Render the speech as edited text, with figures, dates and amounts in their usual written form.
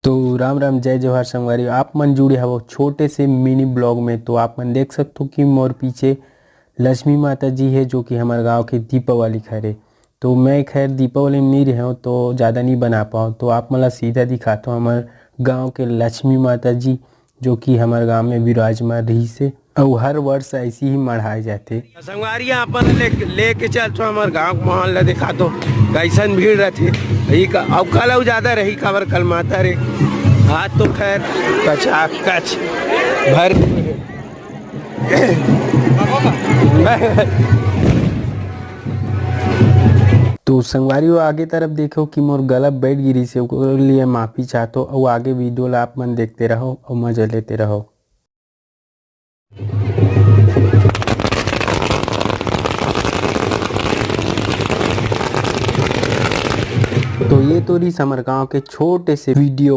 तो राम राम जय जवाहर संगवारी आप मन जुड़े हवो छोटे से मिनी ब्लॉग में। तो आप मन देख सकते हो कि मोर पीछे लक्ष्मी माता जी है जो कि हमारे गांव की दीपावली खैर। तो मैं खैर दीपावली में नहीं रहा हूँ तो ज़्यादा नहीं बना पाऊँ, तो आप मला सीधा दिखाता हूँ हमारे गांव के लक्ष्मी माता जी जो कि हमारे गांव में विराजमान रही से और हर वर्ष ऐसी ही मढ़ाए जाते। संगवारी अपन लेके चलतो हमारे गांव के माहौल ला दिखा दो कैसन भीड़ रहती और कल ज्यादा रही खबर कल माता रे। आज तो खैर कचा कच भर तो संगवारी आगे तरफ देखो कि मोर गला बैठ गिरी से ओकर लिए माफी चाहतो और आगे वीडियो ला आप मन देखते रहो और मजा लेते रहो। तो ये तो रही हमारे गाँव के छोटे से वीडियो।